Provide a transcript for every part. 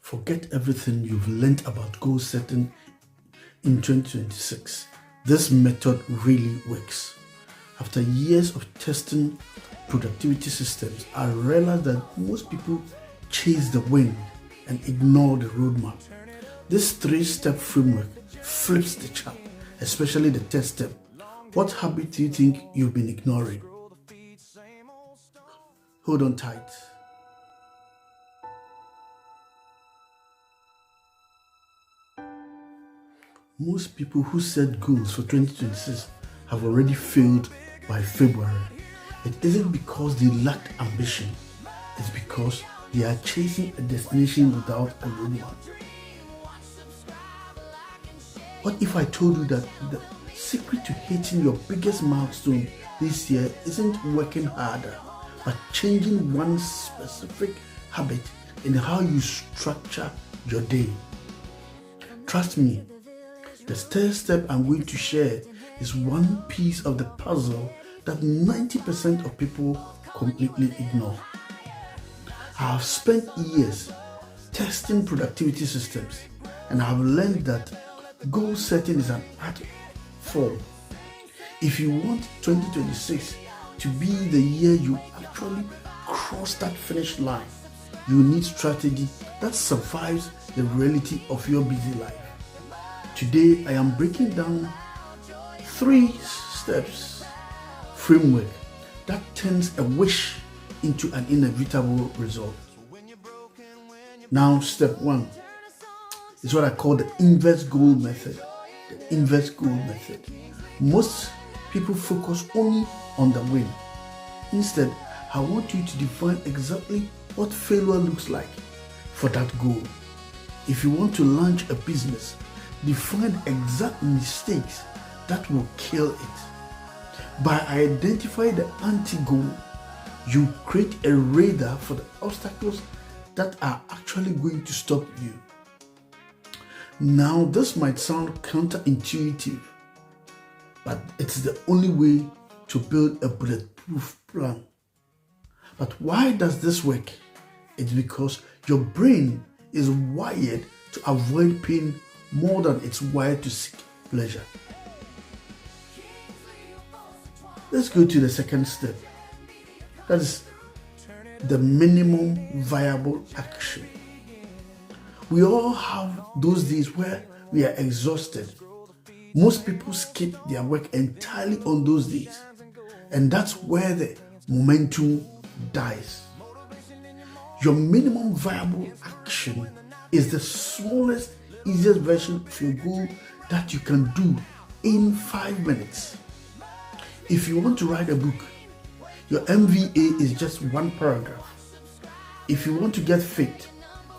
Forget everything you've learned about goal setting in 2026. This method really works. After years of testing productivity systems, I realized that most people chase the wind and ignore the roadmap. This 3-step framework flips the chart, especially the third step. What habit do you think you've been ignoring? Hold on tight. Most people who set goals for 2026 have already failed by February. It isn't because they lacked ambition, it's because they are chasing a destination without a roadmap. What if I told you that the secret to hitting your biggest milestone this year isn't working harder, but changing one specific habit in how you structure your day? Trust me, the third step I'm going to share is one piece of the puzzle that 90% of people completely ignore. I have spent years testing productivity systems, and I have learned that goal setting is an art form. If you want 2026 to be the year you actually cross that finish line, you need strategy that survives the reality of your busy life. Today, I am breaking down 3 steps framework that turns a wish into an inevitable result. Now, step 1 is what I call the inverse goal method. The inverse goal method. Most people focus only on the win. Instead, I want you to define exactly what failure looks like for that goal. If you want to launch a business, define exact mistakes that will kill it. By identifying the anti-goal, you create a radar for the obstacles that are actually going to stop you. Now, this might sound counterintuitive, but it's the only way to build a bulletproof plan. But why does this work? It's because your brain is wired to avoid pain more than it's wired to seek pleasure. Let's go to the second step. That is the minimum viable action. We all have those days where we are exhausted. Most people skip their work entirely on those days, and that's where the momentum dies. Your minimum viable action is the smallest, easiest version of your goal that you can do in 5 minutes. If you want to write a book, your MVA is just 1 paragraph. If you want to get fit,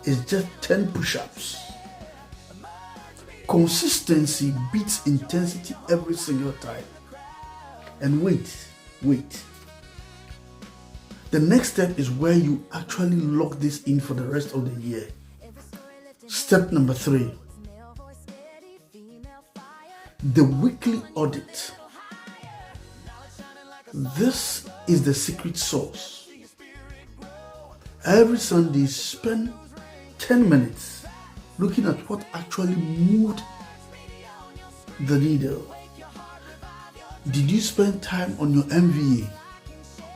it's just 10 push-ups. Consistency beats intensity every single time. And wait. The next step is where you actually lock this in for the rest of the year. Step number 3. The weekly audit. This is the secret sauce. Every Sunday, spend 10 minutes looking at what actually moved the needle. Did you spend time on your MVA,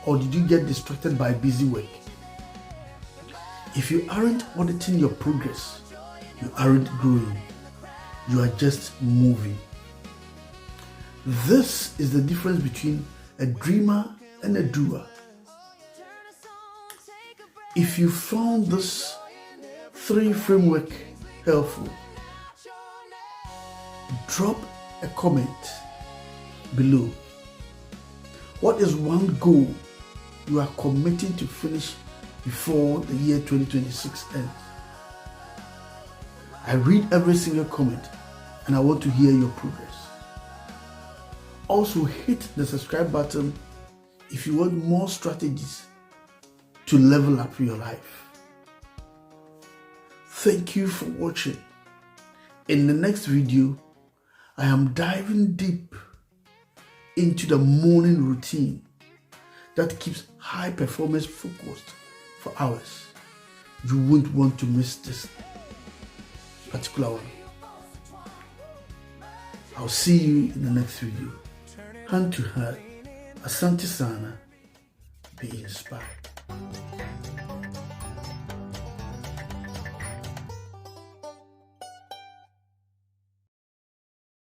or did you get distracted by busy work? If you aren't auditing your progress, you aren't growing. You are just moving. This is the difference between a dreamer and a doer. If you found this 3 framework helpful, drop a comment below. What is one goal you are committing to finish before the year 2026 ends? I read every single comment and I want to hear your progress. Also, hit the subscribe button if you want more strategies to level up your life. Thank you for watching. In the next video, I am diving deep into the morning routine that keeps high performance focused for hours. You won't want to miss this. particular one. I'll see you in the next video. Hand to heart, Asante Sana, be inspired.